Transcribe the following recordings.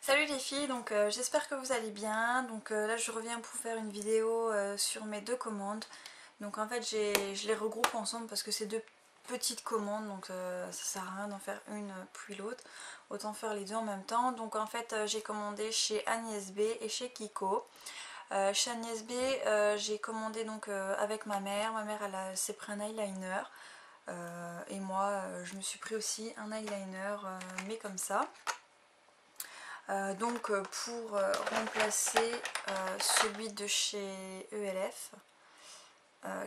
Salut les filles, donc j'espère que vous allez bien. Donc là je reviens pour faire une vidéo sur mes deux commandes. Donc en fait je les regroupe ensemble parce que c'est deux petites commandes, donc ça sert à rien d'en faire une puis l'autre. Autant faire les deux en même temps. Donc en fait j'ai commandé chez Agnès B et chez Kiko. Chez Agnès B j'ai commandé donc avec ma mère. Ma mère elle s'est pris un eyeliner. Et moi je me suis pris aussi un eyeliner mais comme ça. Donc pour remplacer celui de chez ELF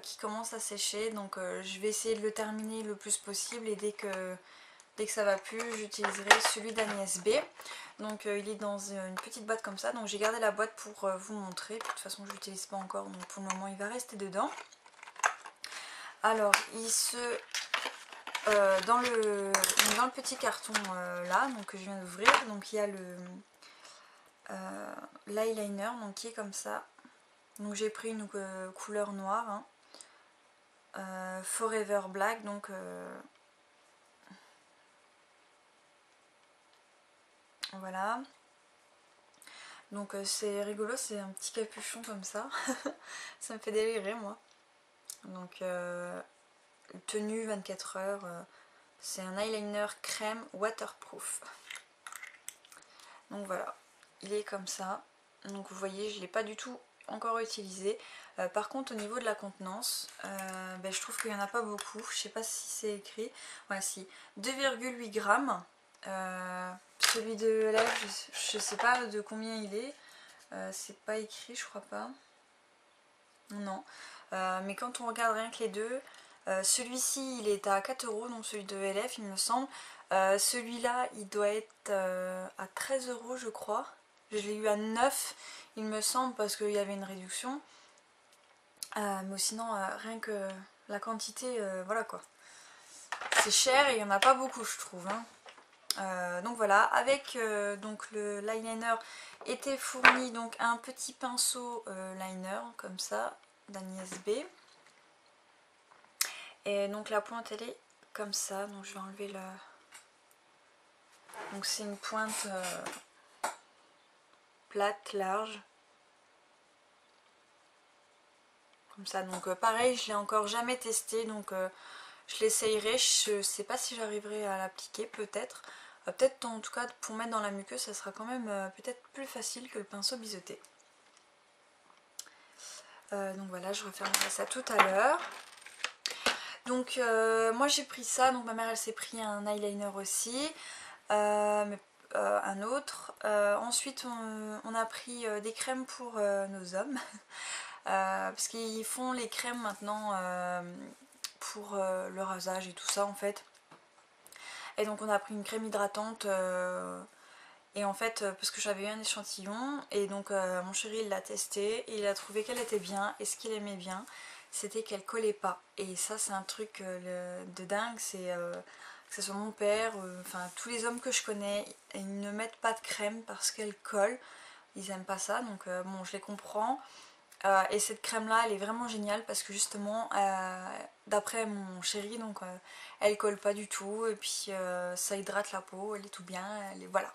qui commence à sécher, donc je vais essayer de le terminer le plus possible et dès que ça va plus j'utiliserai celui d'Agnès B. Donc il est dans une petite boîte comme ça, donc j'ai gardé la boîte pour vous montrer. Puis, de toute façon je l'utilise pas encore, donc pour le moment il va rester dedans. Alors il se dans le petit carton là, donc que je viens d'ouvrir, donc il y a l'eyeliner donc qui est comme ça. Donc j'ai pris une couleur noire, hein. Forever Black, donc voilà. Donc c'est rigolo, c'est un petit capuchon comme ça. Ça me fait délirer moi. Donc tenue 24 heures, c'est un eyeliner crème waterproof. Donc voilà, il est comme ça. Donc vous voyez, je ne l'ai pas du tout encore utilisé. Par contre au niveau de la contenance, je trouve qu'il n'y en a pas beaucoup. Je sais pas si c'est écrit. Ouais, si, 2,8 grammes. Celui de LF, je sais pas de combien il est. C'est pas écrit, je crois pas. Non. Mais quand on regarde rien que les deux, celui-ci il est à 4 euros, donc celui de LF il me semble. Celui-là il doit être à 13 euros je crois. Je l'ai eu à 9 il me semble parce qu'il y avait une réduction. Mais sinon rien que la quantité, voilà quoi. C'est cher et il n'y en a pas beaucoup je trouve. Hein. Donc voilà, avec donc le l'eyeliner était fourni donc un petit pinceau liner comme ça d'Agnès B. Et donc la pointe elle est comme ça, donc je vais enlever le... Donc c'est une pointe plate, large. Comme ça, donc pareil, je l'ai encore jamais testé, donc je l'essayerai. Je sais pas si j'arriverai à l'appliquer, peut-être. Peut-être en tout cas pour mettre dans la muqueuse, ça sera quand même peut-être plus facile que le pinceau biseauté. Donc voilà, je refermerai ça tout à l'heure. Donc moi j'ai pris ça, donc ma mère elle s'est pris un eyeliner aussi, mais, un autre. Ensuite on a pris des crèmes pour nos hommes, parce qu'ils font les crèmes maintenant pour le rasage et tout ça en fait. Et donc on a pris une crème hydratante et en fait parce que j'avais eu un échantillon et donc mon chéri il l'a testée et il a trouvé qu'elle était bien, et ce qu'il aimait bien c'était qu'elle collait pas, et ça c'est un truc de dingue. C'est que ce soit mon père, enfin tous les hommes que je connais, ils ne mettent pas de crème parce qu'elle colle, ils aiment pas ça, donc bon je les comprends. Et cette crème là elle est vraiment géniale parce que justement d'après mon chéri, donc elle colle pas du tout, et puis ça hydrate la peau, elle est tout bien, voilà.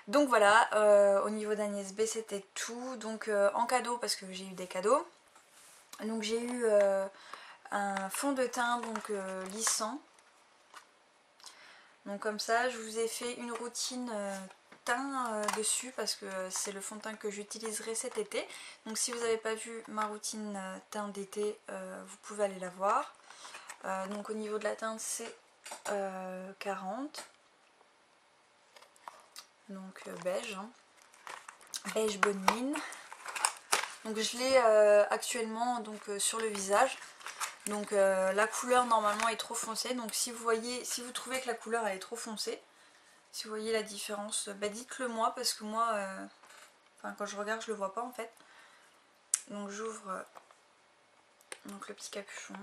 Donc voilà, au niveau d'Agnès B c'était tout. Donc en cadeau, parce que j'ai eu des cadeaux, donc j'ai eu un fond de teint donc lissant. Donc comme ça je vous ai fait une routine teint dessus parce que c'est le fond de teint que j'utiliserai cet été. Donc si vous n'avez pas vu ma routine teint d'été, vous pouvez aller la voir. Donc au niveau de la teinte c'est 40. Donc beige, hein. Beige bonne mine. Donc je l'ai actuellement donc, sur le visage. Donc la couleur normalement est trop foncée, donc si vous voyez, si vous trouvez que la couleur elle est trop foncée, si vous voyez la différence, dites-le moi parce que moi, enfin quand je regarde je le vois pas en fait. Donc j'ouvre donc le petit capuchon.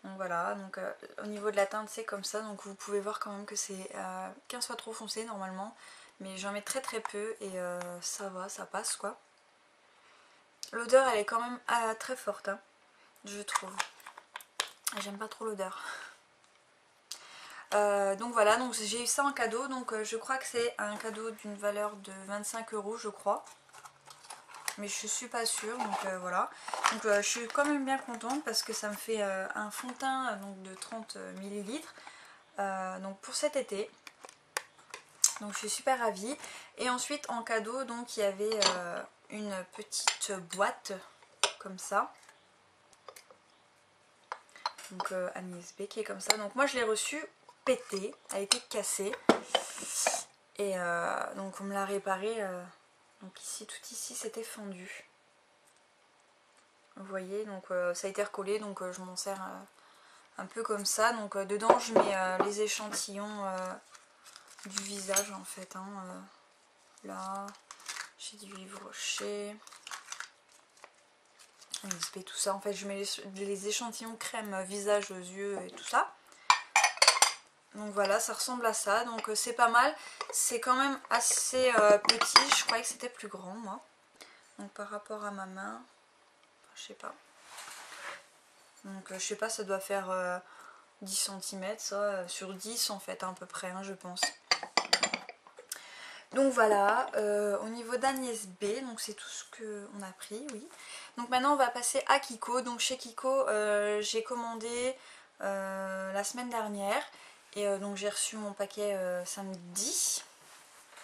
Donc voilà, donc au niveau de la teinte c'est comme ça, donc vous pouvez voir quand même que c'est 15 fois trop foncé normalement, mais j'en mets très très peu et ça va, ça passe quoi. L'odeur elle est quand même très forte, hein, je trouve. J'aime pas trop l'odeur. Donc voilà, donc j'ai eu ça en cadeau, donc je crois que c'est un cadeau d'une valeur de 25 € je crois. Mais je suis pas sûre, donc voilà. Donc je suis quand même bien contente parce que ça me fait un fond de teint donc, de 30 millilitres donc pour cet été. Donc je suis super ravie. Et ensuite en cadeau, donc il y avait une petite boîte comme ça. Donc Agnès B qui est comme ça. Donc moi je l'ai reçue pétée, elle a été cassée. Et donc on me l'a réparée. Donc ici, tout ici c'était fendu. Vous voyez, donc ça a été recollé, donc je m'en sers un peu comme ça. Donc dedans je mets les échantillons du visage en fait. Hein, là, j'ai du Yves Rocher, NSP, tout ça. En fait, je mets les échantillons crème visage aux yeux et tout ça. Donc voilà, ça ressemble à ça. Donc c'est pas mal. C'est quand même assez petit. Je croyais que c'était plus grand, moi. Donc par rapport à ma main, je sais pas. Donc je sais pas, ça doit faire 10 cm, ça, sur 10 en fait, à peu près, hein, je pense. Donc voilà, au niveau d'Agnès B, donc c'est tout ce qu'on a pris, oui. Donc maintenant on va passer à Kiko. Donc chez Kiko, j'ai commandé la semaine dernière. Et donc j'ai reçu mon paquet samedi.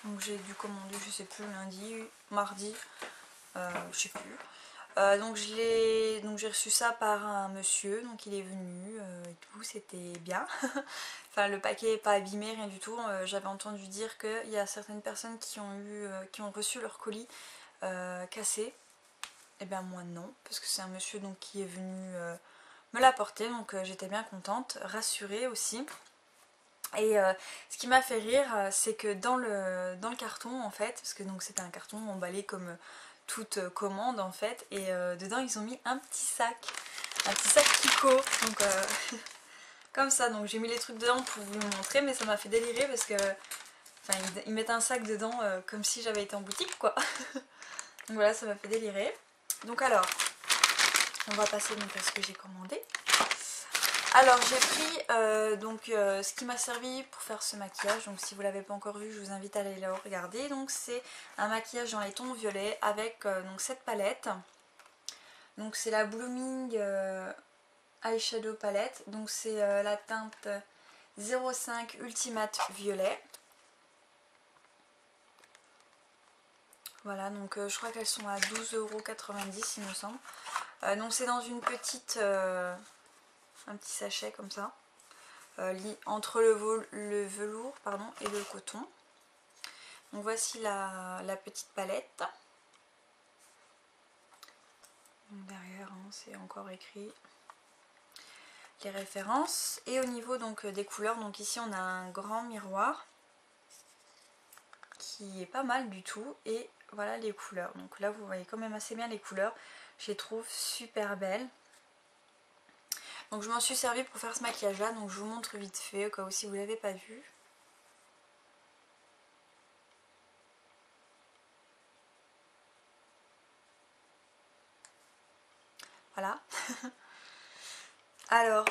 Donc j'ai dû commander, je sais plus, lundi, mardi, je sais plus. Donc j'ai reçu ça par un monsieur, donc il est venu et tout, c'était bien. Enfin le paquet n'est pas abîmé, rien du tout. J'avais entendu dire qu'il y a certaines personnes qui ont reçu leur colis cassé. Et bien moi non, parce que c'est un monsieur donc qui est venu me l'apporter, donc j'étais bien contente, rassurée aussi. Et ce qui m'a fait rire, c'est que dans le carton en fait, parce que donc c'était un carton emballé comme toute commande en fait, et dedans ils ont mis un petit sac Kiko, donc comme ça. Donc j'ai mis les trucs dedans pour vous le montrer, mais ça m'a fait délirer parce que enfin ils mettent un sac dedans comme si j'avais été en boutique quoi. Donc voilà, ça m'a fait délirer. Donc alors, on va passer donc à ce que j'ai commandé. Alors j'ai pris ce qui m'a servi pour faire ce maquillage. Donc si vous ne l'avez pas encore vu, je vous invite à aller le regarder. Donc c'est un maquillage dans les tons violets avec donc cette palette. Donc c'est la Blooming Eyeshadow Palette. Donc c'est la teinte 05 Ultimate Violet. Voilà, donc je crois qu'elles sont à 12,90 € il me semble. Donc c'est dans une petite, un petit sachet comme ça. Entre le velours pardon, et le coton. Donc voici la petite palette. Donc derrière hein, c'est encore écrit les références. Et au niveau donc des couleurs, donc ici on a un grand miroir qui est pas mal du tout. Et voilà les couleurs. Donc là vous voyez quand même assez bien les couleurs. Je les trouve super belles. Donc je m'en suis servi pour faire ce maquillage là. Donc je vous montre vite fait au cas où si vous ne l'avez pas vu. Voilà. Alors,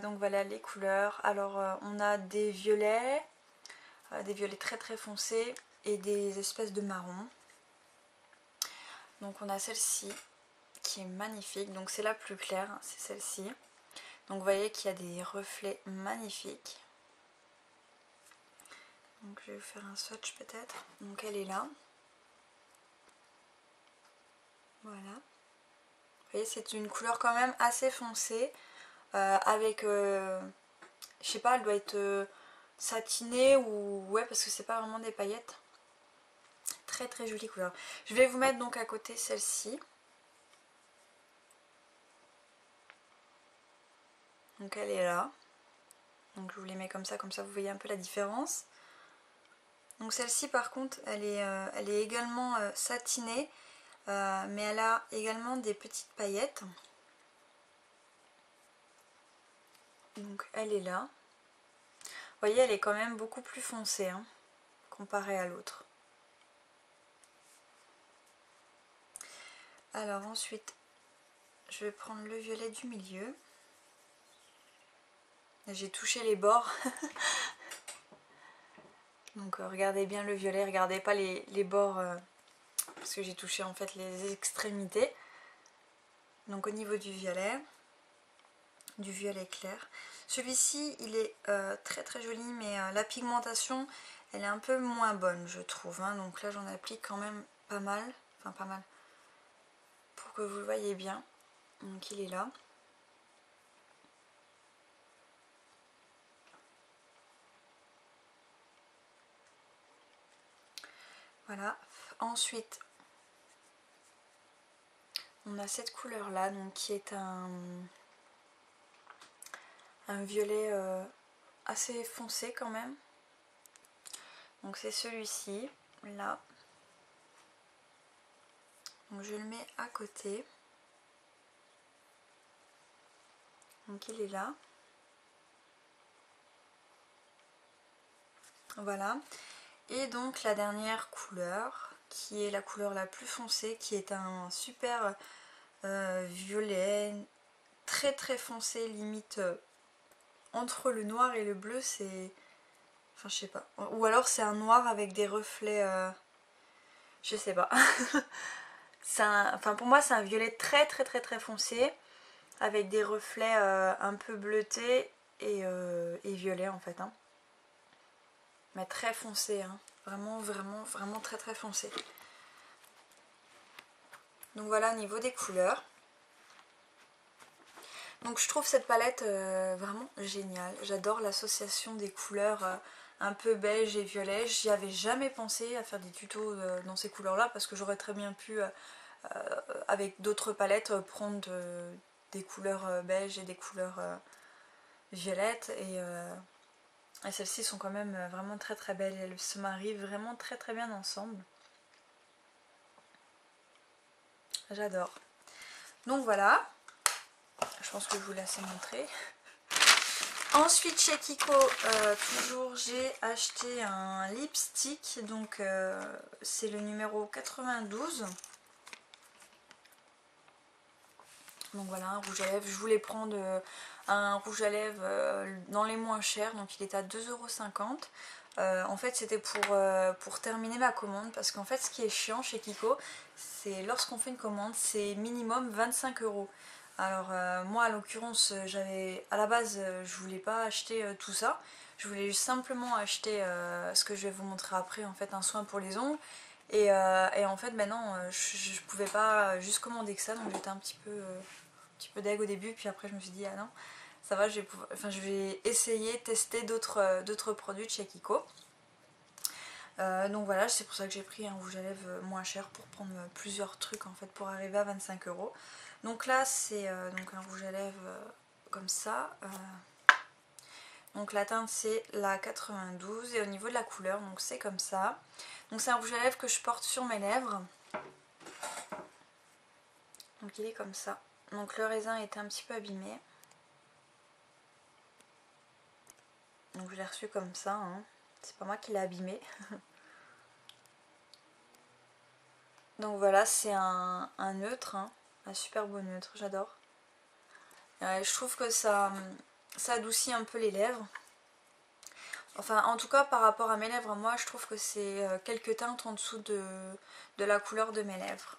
donc voilà les couleurs. Alors, on a des violets très très foncés et des espèces de marron. Donc on a celle-ci qui est magnifique. Donc c'est la plus claire, hein, c'est celle-ci. Donc vous voyez qu'il y a des reflets magnifiques. Donc je vais vous faire un swatch peut-être. Donc elle est là. Voilà. Vous voyez, c'est une couleur quand même assez foncée. Avec, je sais pas, elle doit être satinée ou... Ouais, parce que c'est pas vraiment des paillettes. Très très jolie couleur. Je vais vous mettre donc à côté celle-ci. Donc elle est là. Donc je vous les mets comme ça vous voyez un peu la différence. Donc celle-ci par contre elle est également satinée. Mais elle a également des petites paillettes. Donc elle est là. Vous voyez, elle est quand même beaucoup plus foncée hein, comparée à l'autre. Alors ensuite, je vais prendre le violet du milieu. J'ai touché les bords. Donc regardez bien le violet, regardez pas les bords parce que j'ai touché en fait les extrémités. Donc au niveau du violet clair. Celui-ci il est très très joli, mais la pigmentation elle est un peu moins bonne je trouve, hein. Donc là j'en applique quand même pas mal, enfin pas mal, pour que vous le voyez bien. Donc il est là. Voilà. Ensuite on a cette couleur là, donc qui est un violet assez foncé quand même. Donc c'est celui-ci là. Donc je le mets à côté. Donc il est là. Voilà. Et donc la dernière couleur, qui est la couleur la plus foncée, qui est un super violet, très très foncé, limite entre le noir et le bleu, c'est... Enfin je sais pas. Ou alors c'est un noir avec des reflets... Je sais pas. Enfin pour moi c'est un violet très très très très foncé, avec des reflets un peu bleutés et violet en fait, hein. Mais très foncé, hein. Vraiment vraiment vraiment très très foncé. Donc voilà au niveau des couleurs. Donc je trouve cette palette vraiment géniale. J'adore l'association des couleurs un peu beige et violet. J'y avais jamais pensé à faire des tutos dans ces couleurs là, parce que j'aurais très bien pu avec d'autres palettes prendre des couleurs beige et des couleurs violettes, et celles-ci sont quand même vraiment très très belles. Elles se marient vraiment très très bien ensemble. J'adore. Donc voilà, je pense que je vous laisse montrer. Ensuite chez Kiko, toujours j'ai acheté un lipstick, donc c'est le numéro 92. Donc voilà, un rouge à lèvres. Je voulais prendre un rouge à lèvres dans les moins chers, donc il est à 2,50 €. En fait c'était pour terminer ma commande, parce qu'en fait ce qui est chiant chez Kiko, c'est lorsqu'on fait une commande, c'est minimum 25 €. Alors moi à l'occurrence à la base je voulais pas acheter tout ça, je voulais simplement acheter ce que je vais vous montrer après, en fait un soin pour les ongles, et en fait maintenant je pouvais pas juste commander que ça, donc j'étais un petit peu deg au début, puis après je me suis dit ah non ça va, je vais essayer tester d'autres produits de chez Kiko. Donc voilà, c'est pour ça que j'ai pris un rouge à lèvres moins cher, pour prendre plusieurs trucs en fait pour arriver à 25 €. Donc là c'est donc un rouge à lèvres comme ça. Donc la teinte c'est la 92, et au niveau de la couleur donc c'est comme ça. Donc c'est un rouge à lèvres que je porte sur mes lèvres. Donc il est comme ça. Donc le raisin était un petit peu abîmé. Donc je l'ai reçu comme ça, hein. C'est pas moi qui l'ai abîmé. Donc voilà, c'est un neutre, hein. Un super beau neutre, j'adore. Je trouve que ça adoucit un peu les lèvres. Enfin en tout cas par rapport à mes lèvres, moi je trouve que c'est quelques teintes en dessous de la couleur de mes lèvres.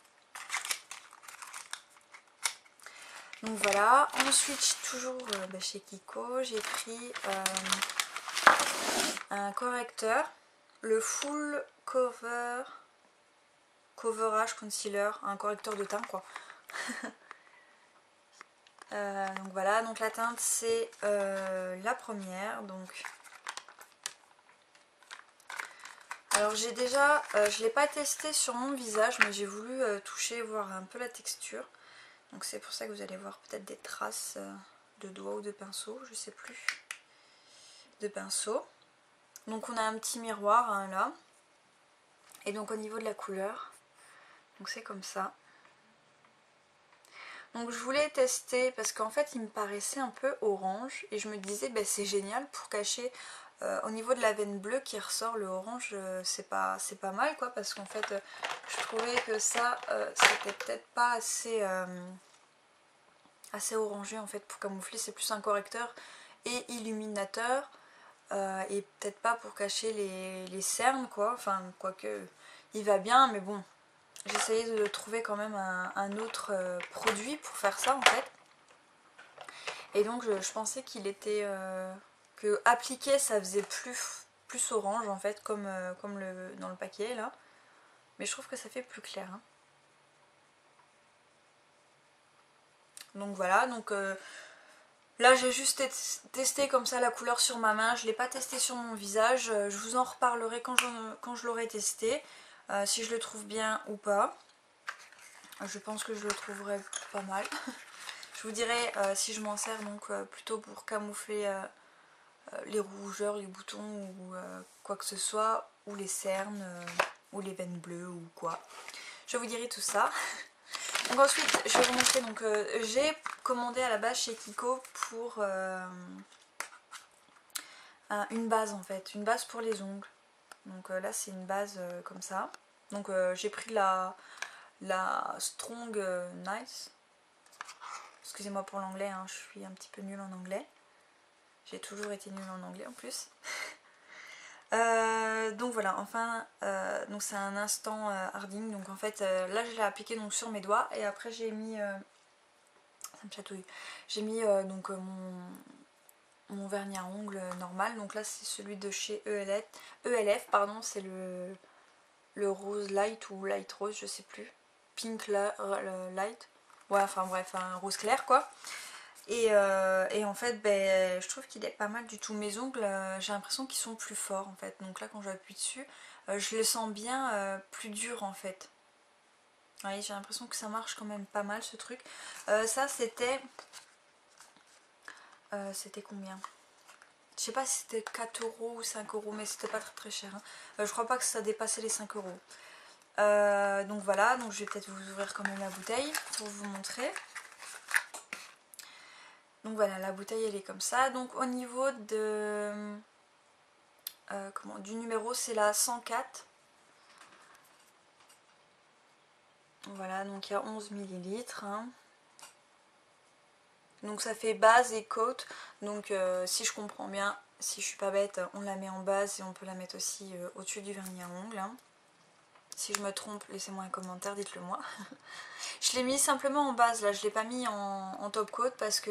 Donc voilà, ensuite toujours chez Kiko, j'ai pris un correcteur, le Full Coverage Concealer, un correcteur de teint quoi. Donc voilà, donc la teinte c'est la première. Donc alors j'ai déjà, je l'ai pas testé sur mon visage, mais j'ai voulu toucher, voir un peu la texture. Donc c'est pour ça que vous allez voir peut-être des traces de doigts ou de pinceau, je sais plus, de pinceau. Donc on a un petit miroir hein, là, et donc au niveau de la couleur, donc c'est comme ça. Donc je voulais tester parce qu'en fait il me paraissait un peu orange, et je me disais c'est génial pour cacher au niveau de la veine bleue qui ressort, le orange c'est pas mal quoi, parce qu'en fait je trouvais que ça c'était peut-être pas assez orangé en fait pour camoufler, c'est plus un correcteur, et illuminateur. Et peut-être pas pour cacher les cernes quoi, enfin quoique il va bien, mais bon, j'essayais de trouver quand même un autre produit pour faire ça en fait. Et donc je pensais qu'il était que appliqué ça faisait plus orange en fait, comme dans le paquet là, mais je trouve que ça fait plus clair hein. Donc voilà, donc là j'ai juste testé comme ça la couleur sur ma main, je ne l'ai pas testé sur mon visage, je vous en reparlerai quand je l'aurai testé, si je le trouve bien ou pas. Je pense que je le trouverai pas mal. Je vous dirai si je m'en sers donc plutôt pour camoufler les rougeurs, les boutons ou quoi que ce soit, ou les cernes, ou les veines bleues ou quoi. Je vous dirai tout ça. Donc ensuite je vais vous montrer, donc j'ai commandé à la base chez Kiko pour une base en fait, une base pour les ongles. Donc là c'est une base comme ça. Donc j'ai pris la Strong Nice. Excusez-moi pour l'anglais, hein, je suis un petit peu nulle en anglais. J'ai toujours été nulle en anglais en plus. Donc voilà, enfin, donc c'est un instant harding. Donc en fait, là je l'ai appliqué donc sur mes doigts et après j'ai mis, ça me chatouille. J'ai mis donc mon vernis à ongles normal. Donc là c'est celui de chez ELF pardon, c'est le rose light ou light rose, je sais plus. Pink light. Ouais, enfin bref, un rose clair quoi. Et en fait, ben, je trouve qu'il est pas mal du tout. Mes ongles, j'ai l'impression qu'ils sont plus forts en fait. Donc là, quand j'appuie dessus, je le sens bien plus dur en fait. Ouais, j'ai l'impression que ça marche quand même pas mal ce truc. Ça, c'était combien? Je sais pas si c'était 4 euros ou 5 euros, mais c'était pas très très cher. Hein. Je crois pas que ça dépassait les 5 euros. Donc voilà, donc je vais peut-être vous ouvrir quand même la bouteille pour vous montrer. Donc voilà, la bouteille elle est comme ça. Donc au niveau de du numéro, c'est la 104. Voilà, donc il y a 11 millilitres. Hein. Donc ça fait base et coat. Donc si je comprends bien, si je suis pas bête, on la met en base et on peut la mettre aussi au-dessus du vernis à ongles. Hein. Si je me trompe, laissez-moi un commentaire, dites-le moi. Je l'ai mis simplement en base, là, je l'ai pas mis en top coat parce que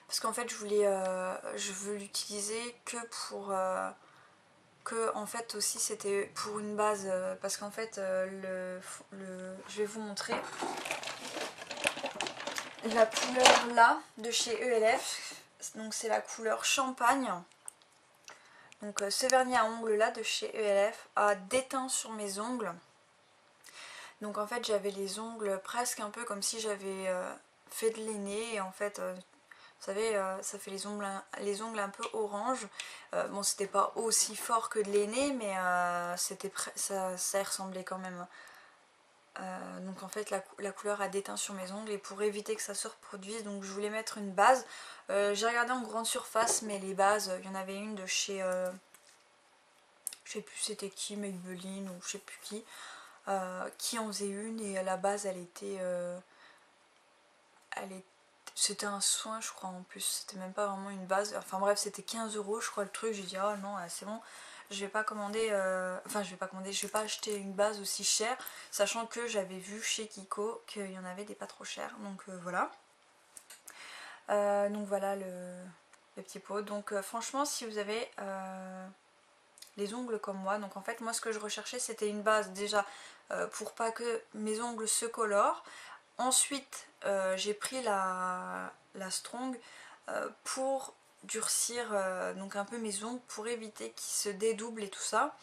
parce qu'en fait je veux l'utiliser que pour que en fait aussi c'était pour une base parce qu'en fait je vais vous montrer la couleur là de chez ELF, donc c'est la couleur champagne. Donc ce vernis à ongles là de chez ELF a déteint sur mes ongles. Donc en fait j'avais les ongles presque un peu comme si j'avais fait de l'aîné et en fait vous savez ça fait les ongles un peu orange. Bon c'était pas aussi fort que de l'aîné mais ça y ressemblait quand même. Donc en fait la couleur a déteint sur mes ongles et pour éviter que ça se reproduise donc je voulais mettre une base. J'ai regardé en grande surface mais les bases, il y en avait une de chez je sais plus c'était qui, Maybelline ou je sais plus qui en faisait une et à la base c'était un soin je crois en plus, c'était même pas vraiment une base, enfin bref c'était 15 euros je crois le truc, j'ai dit oh non c'est bon, je vais pas commander, je vais pas acheter une base aussi chère, sachant que j'avais vu chez Kiko qu'il y en avait des pas trop chers, donc voilà. Donc voilà le petit pot, donc franchement si vous avez les ongles comme moi, donc en fait moi ce que je recherchais c'était une base déjà pour pas que mes ongles se colorent. Ensuite j'ai pris la Strong pour durcir donc un peu mes ongles pour éviter qu'ils se dédoublent et tout ça.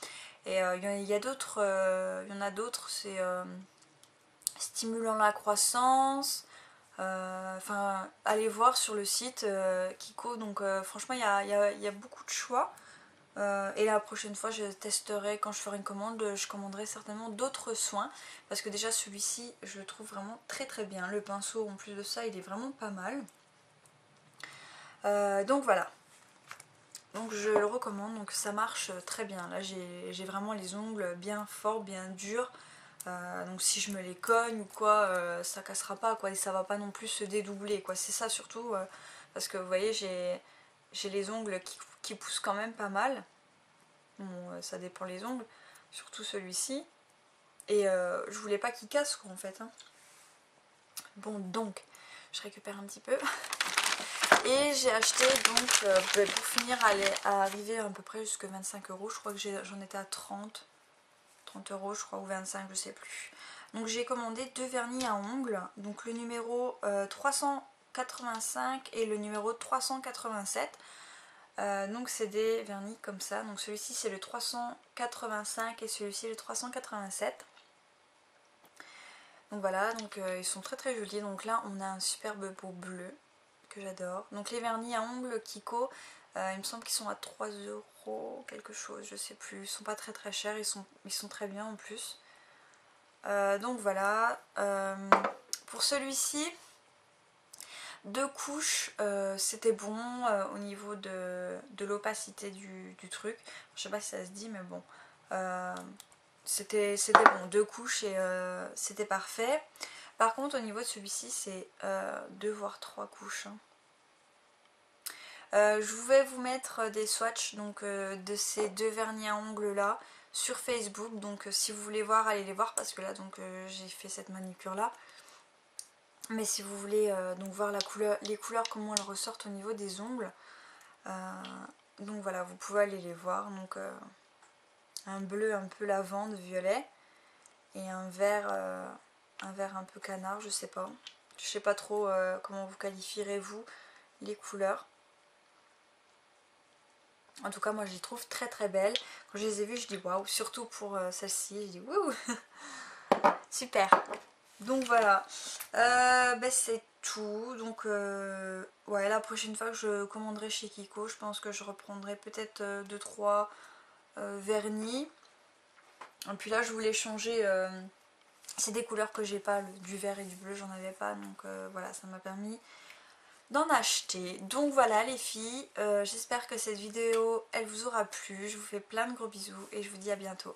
Et il y en a d'autres, c'est stimulant la croissance. Enfin allez voir sur le site Kiko, donc franchement il y a beaucoup de choix. Et la prochaine fois je testerai, quand je ferai une commande, je commanderai certainement d'autres soins parce que déjà celui-ci je le trouve vraiment très très bien. Le pinceau en plus de ça il est vraiment pas mal. Donc voilà, donc je le recommande, donc ça marche très bien. Là j'ai vraiment les ongles bien forts, bien durs. Donc si je me les cogne ou quoi, ça cassera pas quoi, et ça va pas non plus se dédoubler quoi. C'est ça surtout parce que vous voyez j'ai les ongles qui poussent quand même pas mal. Bon, ça dépend les ongles, surtout celui-ci. Et je voulais pas qu'il casse quoi en fait. Hein. Bon donc, je récupère un petit peu. Et j'ai acheté donc, pour finir à arriver à peu près jusqu'à 25 €. Je crois que j'en étais à 30 € je crois ou 25 je sais plus. Donc j'ai commandé 2 vernis à ongles. Donc le numéro 385 et le numéro 387. Donc c'est des vernis comme ça. Donc celui-ci c'est le 385 et celui-ci le 387. Donc voilà, donc ils sont très très jolis. Donc là on a un superbe beau bleu que j'adore. Donc les vernis à ongles Kiko, il me semble qu'ils sont à 3 € quelque chose, je sais plus. Ils sont pas très très chers, ils sont très bien en plus. Donc voilà. Pour celui-ci, 2 couches, c'était bon au niveau de l'opacité du truc. Je sais pas si ça se dit, mais bon. C'était bon, 2 couches et c'était parfait. Par contre au niveau de celui-ci c'est 2 voire 3 couches. Hein. Je vais vous mettre des swatchs donc, de ces 2 vernis à ongles là sur Facebook. Donc si vous voulez voir, allez les voir parce que là donc j'ai fait cette manucure là. Mais si vous voulez donc voir les couleurs comment elles ressortent au niveau des ongles. Donc voilà, vous pouvez aller les voir. Donc un bleu un peu lavande, violet. Et un vert un peu canard, je sais pas. Je sais pas trop comment vous qualifierez vous les couleurs. En tout cas moi je les trouve très très belles. Quand je les ai vues je dis waouh, surtout pour celle-ci, je dis wouh. Super. Donc voilà. C'est tout. Donc ouais, la prochaine fois que je commanderai chez Kiko, je pense que je reprendrai peut-être 2-3 vernis. Et puis là je voulais changer. C'est des couleurs que j'ai pas, du vert et du bleu j'en avais pas, donc voilà, ça m'a permis d'en acheter. Donc voilà les filles, j'espère que cette vidéo elle vous aura plu, je vous fais plein de gros bisous et je vous dis à bientôt.